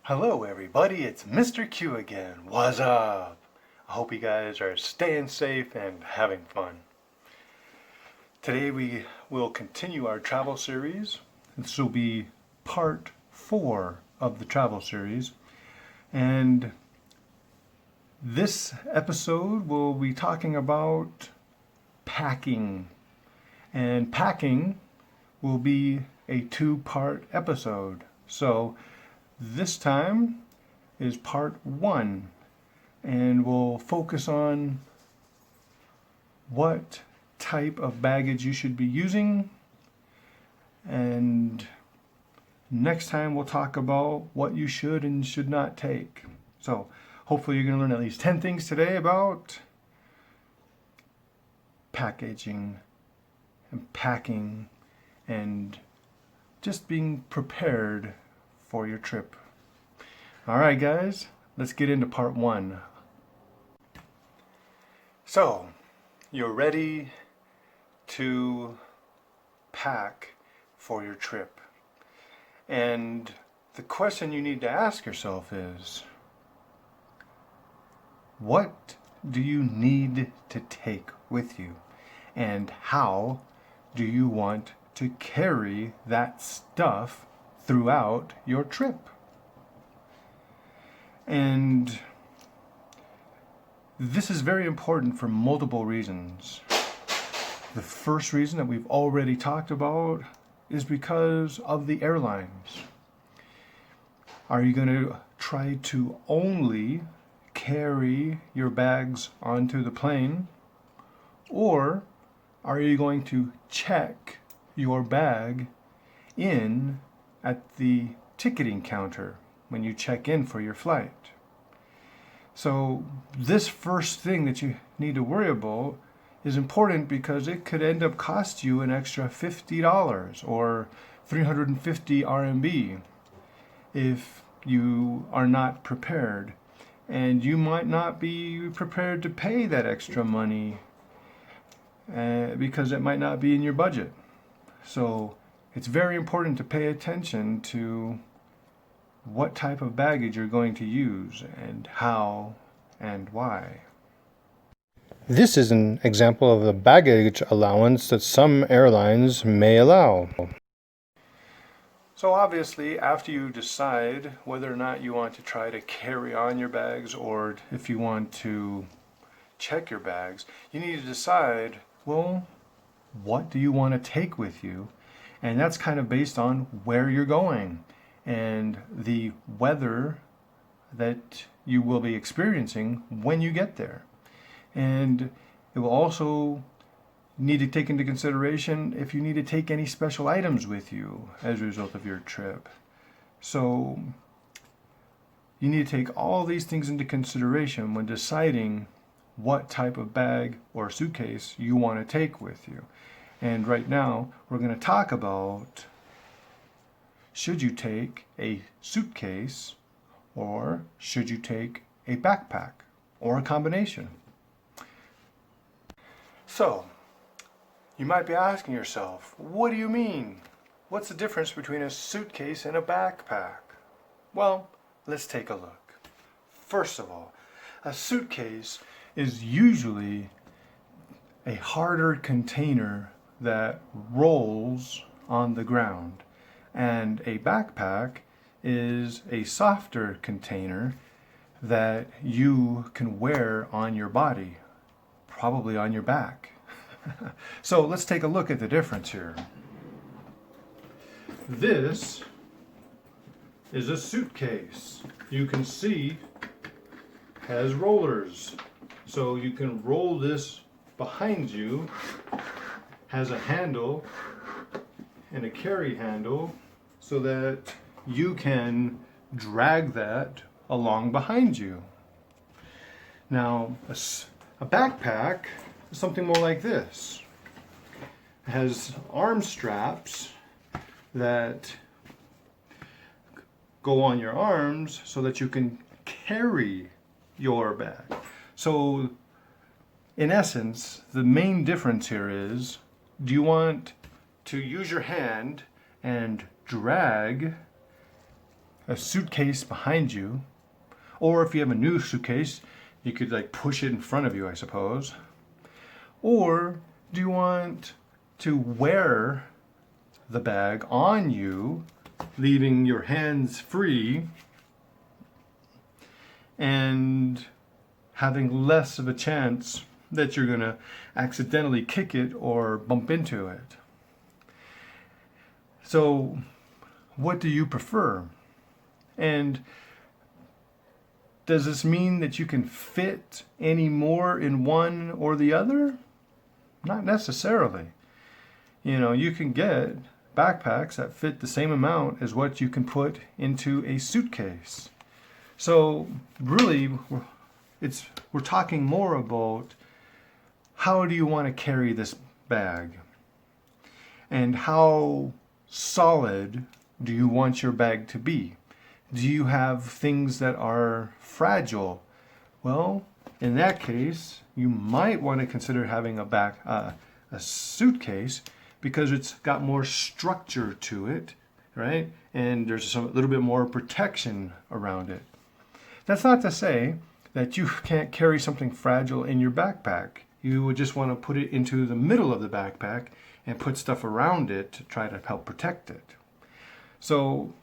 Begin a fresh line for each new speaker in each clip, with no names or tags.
Hello everybody, it's Mr. Q again. What's up? I hope you guys are staying safe and having fun. Today we will continue our travel series. This will be part 4 of the travel series. And this episode will be talking about packing. And packing will be a 2-part episode. So this time is part 1, and we'll focus on what type of baggage you should be using, and next time we'll talk about what you should and should not take. So hopefully you're going to learn at least 10 things today about packaging and packing and just being prepared for your trip. All right, guys, let's get into part 1. So, you're ready to pack for your trip. And the question you need to ask yourself is, what do you need to take with you? And how do you want to carry that stuff throughout your trip? And this is very important for multiple reasons. The first reason that we've already talked about is because of the airlines. Are you going to try to only carry your bags onto the plane? Or are you going to check your bag in at the ticketing counter when you check in for your flight? So this first thing that you need to worry about is important because it could end up cost you an extra $50 or 350 RMB if you are not prepared. And you might not be prepared to pay that extra money because it might not be in your budget. So it's very important to pay attention to what type of baggage you're going to use and how and why. This is an example of the baggage allowance that some airlines may allow. So obviously, after you decide whether or not you want to try to carry on your bags or if you want to check your bags, you need to decide, well, what do you want to take with you? And that's kind of based on where you're going and the weather that you will be experiencing when you get there. And it will also need to take into consideration if you need to take any special items with you as a result of your trip. So you need to take all these things into consideration when deciding what type of bag or suitcase you want to take with you. And right now we're going to talk about, should you take a suitcase or should you take a backpack or a combination? So, you might be asking yourself, what do you mean? What's the difference between a suitcase and a backpack? Well, let's take a look. First of all, a suitcase is usually a harder container that rolls on the ground, and a backpack is a softer container that you can wear on your body, probably on your back. So let's take a look at the difference here. This is a suitcase. You can see has rollers. So you can roll this behind you, has a handle and a carry handle so that you can drag that along behind you. Now, a backpack is something more like this. It has arm straps that go on your arms so that you can carry your bag. So, in essence, the main difference here is, do you want to use your hand and drag a suitcase behind you, or if you have a new suitcase, you could like push it in front of you, I suppose. Or do you want to wear the bag on you, leaving your hands free and having less of a chance that you're going to accidentally kick it or bump into it? So what do you prefer? And does this mean that you can fit any more in one or the other? Not necessarily. You know, you can get backpacks that fit the same amount as what you can put into a suitcase. So really, we're talking more about how do you want to carry this bag? And how solid do you want your bag to be? Do you have things that are fragile? Well, in that case, you might want to consider having a suitcase, because it's got more structure to it, right? And there's a little bit more protection around it. That's not to say that you can't carry something fragile in your backpack. You would just want to put it into the middle of the backpack and put stuff around it to try to help protect it. So,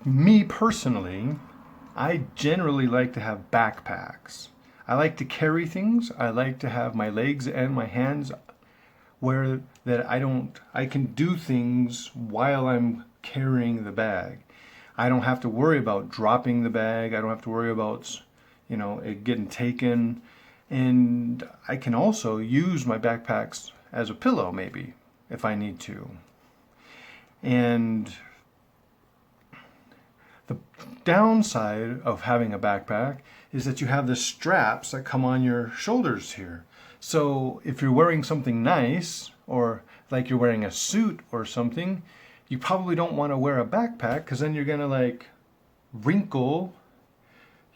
me personally, I generally like to have backpacks. I like to carry things. I like to have my legs and my hands where that I can do things while I'm carrying the bag. I don't have to worry about dropping the bag. I don't have to worry about, it getting taken. And I can also use my backpacks as a pillow, maybe, if I need to. And the downside of having a backpack is that you have the straps that come on your shoulders here. So if you're wearing something nice, or like you're wearing a suit or something, you probably don't want to wear a backpack, because then you're gonna wrinkle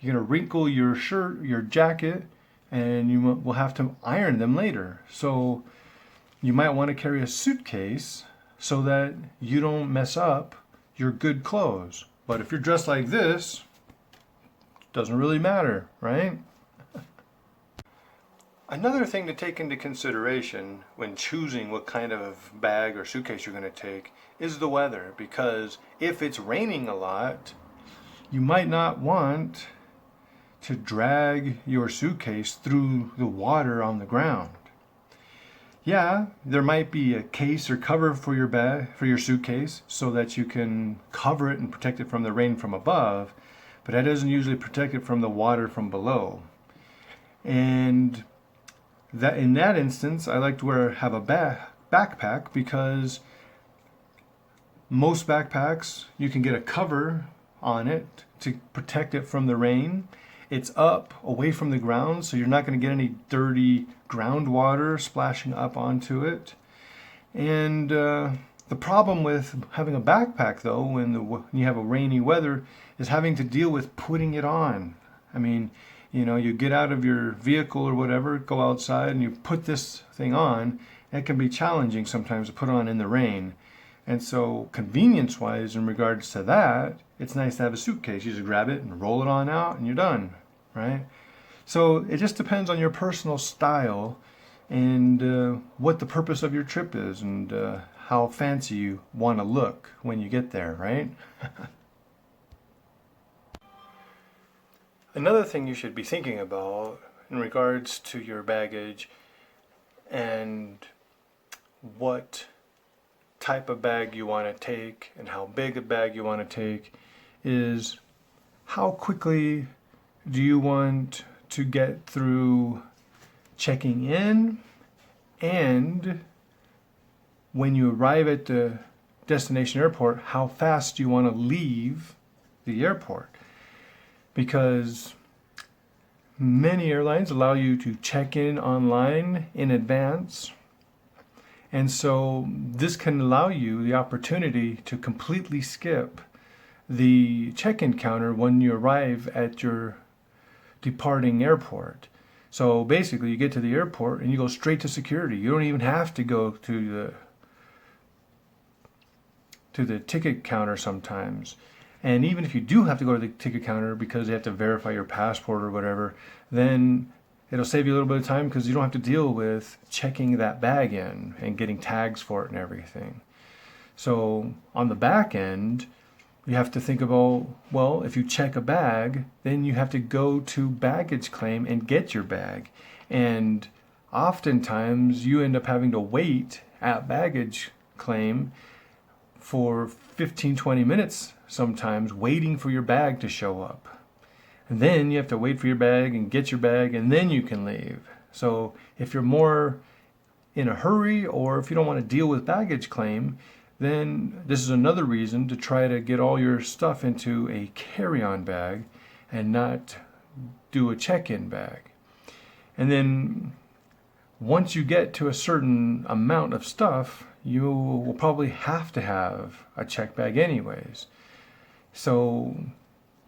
your shirt, your jacket, and you will have to iron them later. So you might want to carry a suitcase so that you don't mess up your good clothes. But if you're dressed like this, it doesn't really matter, right? Another thing to take into consideration when choosing what kind of bag or suitcase you're going to take is the weather, because if it's raining a lot, you might not want to drag your suitcase through the water on the ground. Yeah, there might be a case or cover for your bag, for your suitcase, so that you can cover it and protect it from the rain from above, but that doesn't usually protect it from the water from below. And that in that instance, I like to have a backpack, because most backpacks you can get a cover on it to protect it from the rain. It's up away from the ground, so you're not going to get any dirty groundwater splashing up onto it. And the problem with having a backpack, though, when you have a rainy weather, is having to deal with putting it on. I mean, you get out of your vehicle or whatever, go outside, and you put this thing on. It can be challenging sometimes to put on in the rain. And so convenience-wise, in regards to that, it's nice to have a suitcase. You just grab it and roll it on out, and you're done, right? So it just depends on your personal style and what the purpose of your trip is, and how fancy you want to look when you get there, right? Another thing you should be thinking about in regards to your baggage and what type of bag you want to take and how big a bag you want to take is how quickly do you want to get through checking in, and when you arrive at the destination airport, how fast do you want to leave the airport? Because many airlines allow you to check in online in advance. And so this can allow you the opportunity to completely skip the check-in counter when you arrive at your departing airport. So basically you get to the airport and you go straight to security. You don't even have to go to to the ticket counter sometimes. And even if you do have to go to the ticket counter because they have to verify your passport or whatever, then it'll save you a little bit of time because you don't have to deal with checking that bag in and getting tags for it and everything. So on the back end, you have to think about, well, if you check a bag, then you have to go to baggage claim and get your bag. And oftentimes you end up having to wait at baggage claim for 15-20 minutes sometimes, waiting for your bag to show up. And then you have to wait for your bag and get your bag, and then you can leave. So if you're more in a hurry, or if you don't want to deal with baggage claim, then this is another reason to try to get all your stuff into a carry-on bag and not do a check-in bag. And then once you get to a certain amount of stuff, you will probably have to have a check bag anyways. So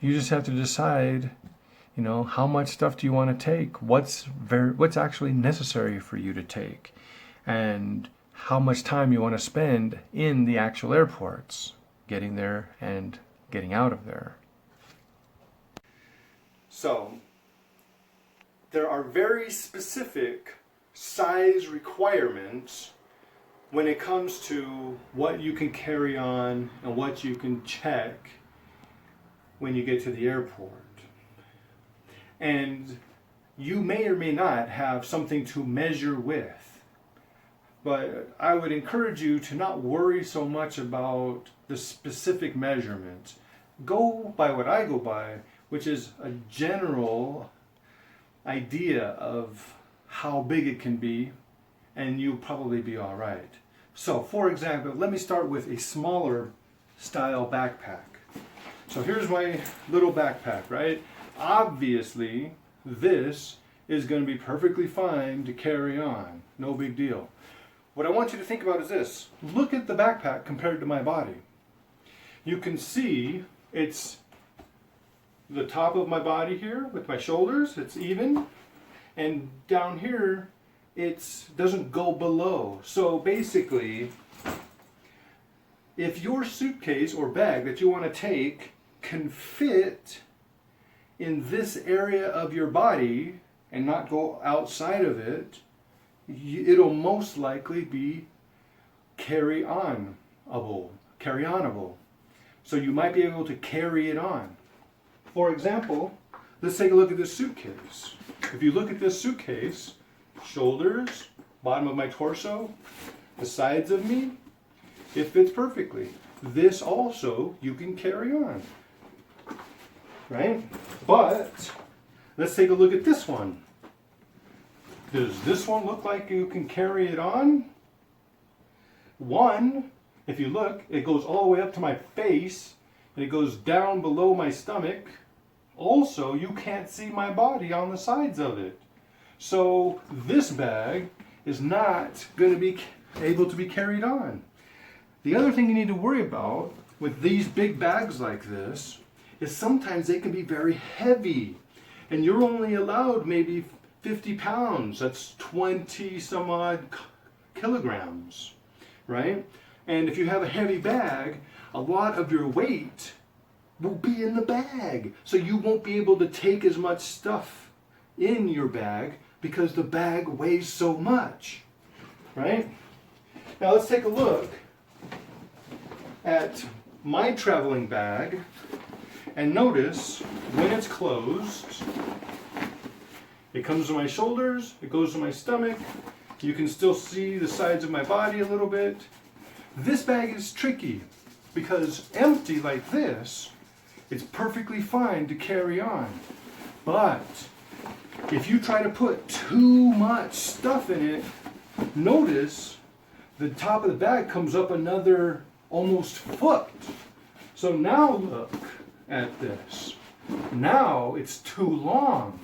you just have to decide, how much stuff do you want to take? What's actually necessary for you to take? And how much time you want to spend in the actual airports, getting there and getting out of there. So, there are very specific size requirements when it comes to what you can carry on and what you can check when you get to the airport. And you may or may not have something to measure with. But I would encourage you to not worry so much about the specific measurements. Go by what I go by, which is a general idea of how big it can be, and you'll probably be all right. So, for example, let me start with a smaller style backpack. So here's my little backpack, right? Obviously, this is going to be perfectly fine to carry on. No big deal. What I want you to think about is this. Look at the backpack compared to my body. You can see it's the top of my body here with my shoulders, it's even. And down here, it doesn't go below. So basically, if your suitcase or bag that you want to take can fit in this area of your body and not go outside of it, it'll most likely be carry-onable. So you might be able to carry it on. For example, let's take a look at this suitcase. If you look at this suitcase, shoulders, bottom of my torso, the sides of me, it fits perfectly. This also you can carry on, right? But let's take a look at this one. Does this one look like you can carry it on? One, if you look, it goes all the way up to my face, and it goes down below my stomach. Also, you can't see my body on the sides of it. So this bag is not going to be able to be carried on. The other thing you need to worry about with these big bags like this is sometimes they can be very heavy, and you're only allowed maybe 50 pounds, that's 20 some odd kilograms, right? And if you have a heavy bag, a lot of your weight will be in the bag. So you won't be able to take as much stuff in your bag because the bag weighs so much, right? Now let's take a look at my traveling bag and notice when it's closed, it comes to my shoulders, it goes to my stomach. You can still see the sides of my body a little bit. This bag is tricky because empty like this, it's perfectly fine to carry on. But if you try to put too much stuff in it, notice the top of the bag comes up another almost foot. So now look at this. Now it's too long.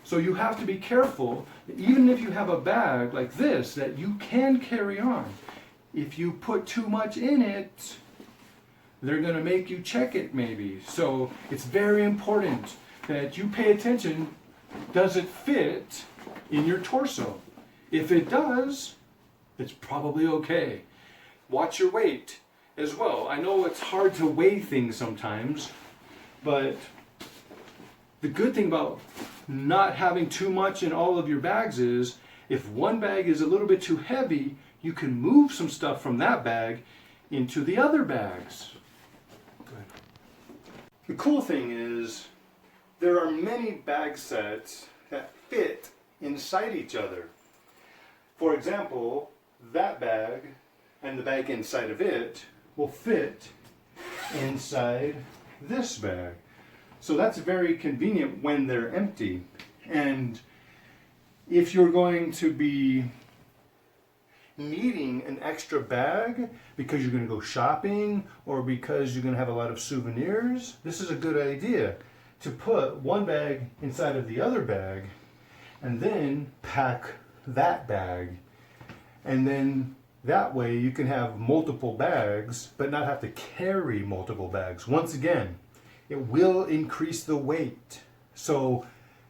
So you have to be careful, even if you have a bag like this that you can carry on. If you put too much in it, they're going to make you check it maybe. So it's very important that you pay attention. Does it fit in your torso? If it does, it's probably okay. Watch your weight as well. I know it's hard to weigh things sometimes, but the good thing about not having too much in all of your bags is if one bag is a little bit too heavy, you can move some stuff from that bag into the other bags. The cool thing is there are many bag sets that fit inside each other. For example, that bag and the bag inside of it will fit inside this bag. So that's very convenient when they're empty. And if you're going to be needing an extra bag because you're going to go shopping or because you're going to have a lot of souvenirs, this is a good idea to put one bag inside of the other bag and then pack that bag. And then that way you can have multiple bags but not have to carry multiple bags. Once again, it will increase the weight. So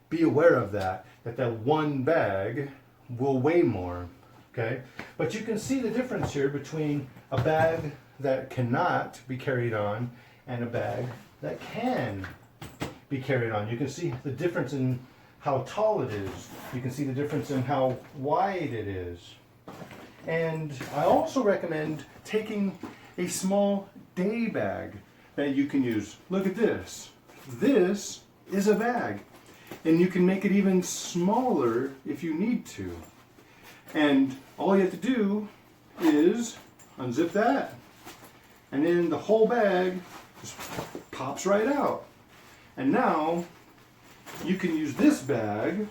be aware of that one bag will weigh more. Okay? But you can see the difference here between a bag that cannot be carried on and a bag that can be carried on. You can see the difference in how tall it is. You can see the difference in how wide it is. And I also recommend taking a small day bag that you can use. Look at this. This is a bag. And you can make it even smaller if you need to. And all you have to do is unzip that. And then the whole bag just pops right out. And now you can use this bag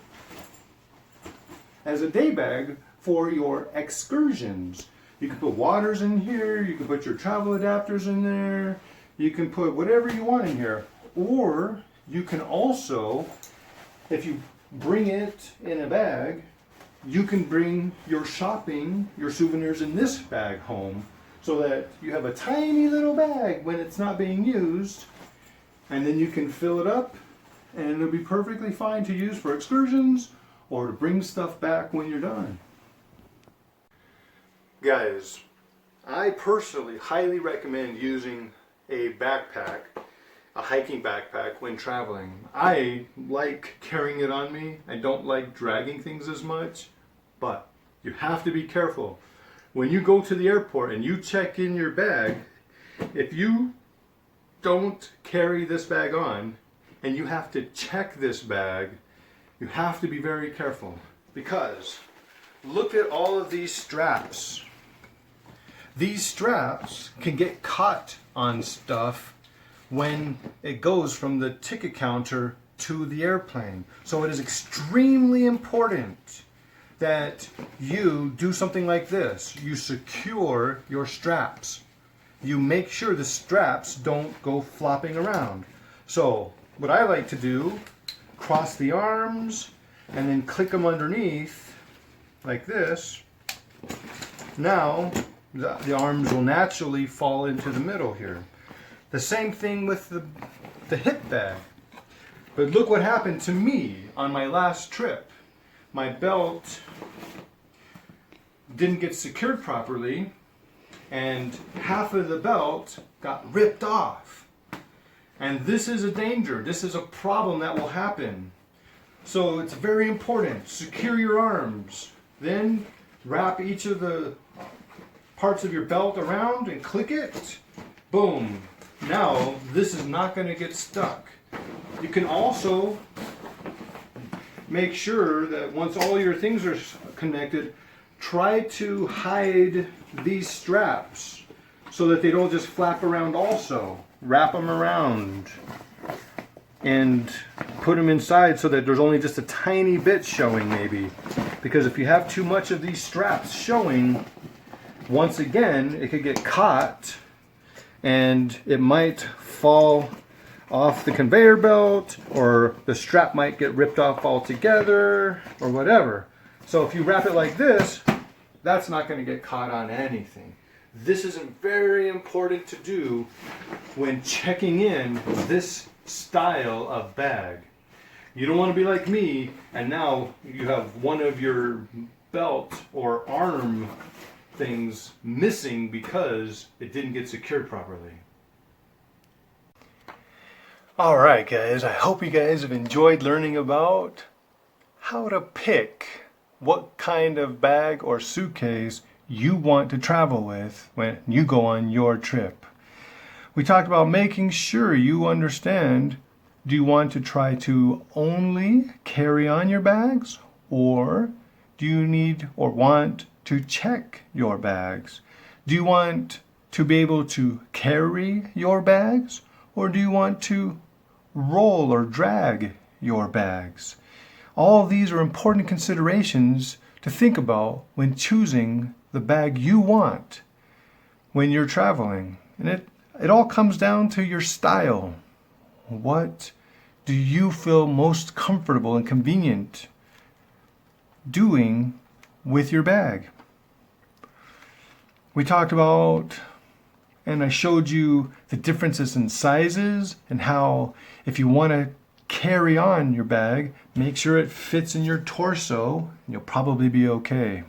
as a day bag for your excursions. You can put waters in here, you can put your travel adapters in there, you can put whatever you want in here. Or you can also, if you bring it in a bag, you can bring your shopping, your souvenirs in this bag home so that you have a tiny little bag when it's not being used, and then you can fill it up and it'll be perfectly fine to use for excursions or to bring stuff back when you're done. Guys, I personally highly recommend using a backpack, a hiking backpack, when traveling. I like carrying it on me. I don't like dragging things as much, but you have to be careful. When you go to the airport and you check in your bag, if you don't carry this bag on and you have to check this bag, you have to be very careful, because look at all of these straps. These straps can get caught on stuff when it goes from the ticket counter to the airplane. So it is extremely important that you do something like this. You secure your straps. You make sure the straps don't go flopping around. So what I like to do, cross the arms and then click them underneath like this. Now the arms will naturally fall into the middle here. The same thing with the hip bag. But look what happened to me on my last trip. My belt didn't get secured properly and half of the belt got ripped off. And this is a danger. This is a problem that will happen. So it's very important. Secure your arms. Then wrap each of the parts of your belt around and click it. Boom. Now this is not going to get stuck. You can also make sure that once all your things are connected, try to hide these straps so that they don't just flap around also. Wrap them around and put them inside so that there's only just a tiny bit showing maybe. Because if you have too much of these straps showing, once again, it could get caught and it might fall off the conveyor belt, or the strap might get ripped off altogether, or whatever. So if you wrap it like this, that's not going to get caught on anything. This is very important to do when checking in this style of bag. You don't want to be like me and now you have one of your belt or arm things missing because it didn't get secured properly. Alright guys, I hope you guys have enjoyed learning about how to pick what kind of bag or suitcase you want to travel with when you go on your trip. We talked about making sure you understand, do you want to try to only carry on your bags, or do you need or want to check your bags? Do you want to be able to carry your bags, or do you want to roll or drag your bags? All of these are important considerations to think about when choosing the bag you want when you're traveling. And it all comes down to your style. What do you feel most comfortable and convenient doing with your bag? We talked about, and I showed you the differences in sizes and how if you want to carry on your bag, make sure it fits in your torso, and you'll probably be okay.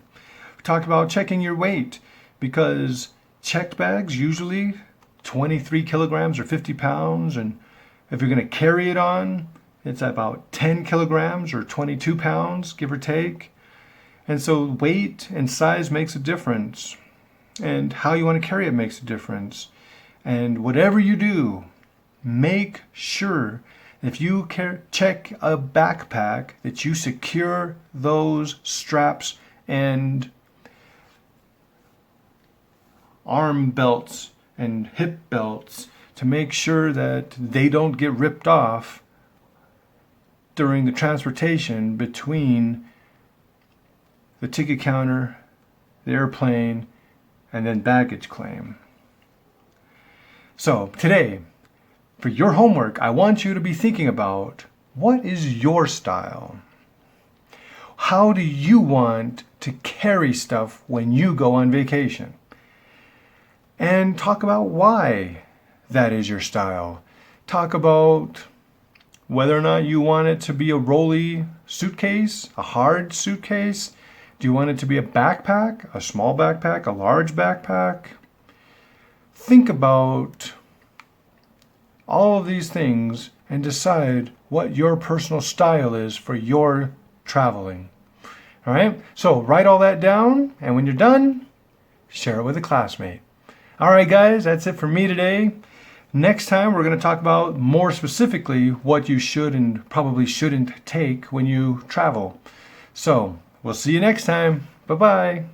We talked about checking your weight, because checked bags usually 23 kilograms or 50 pounds, and if you're going to carry it on, it's about 10 kilograms or 22 pounds, give or take. And so weight and size makes a difference, and how you want to carry it makes a difference. And whatever you do, make sure if you check a backpack that you secure those straps and arm belts and hip belts to make sure that they don't get ripped off during the transportation between the ticket counter, the airplane, and then baggage claim. So today, for your homework, I want you to be thinking about, what is your style? How do you want to carry stuff when you go on vacation? And talk about why that is your style. Talk about whether or not you want it to be a rolly suitcase, a hard suitcase. Do you want it to be a backpack, a small backpack, a large backpack? Think about all of these things and decide what your personal style is for your traveling. All right, so write all that down, and when you're done, share it with a classmate. All right, guys, that's it for me today. Next time, we're going to talk about more specifically what you should and probably shouldn't take when you travel. So we'll see you next time. Bye-bye.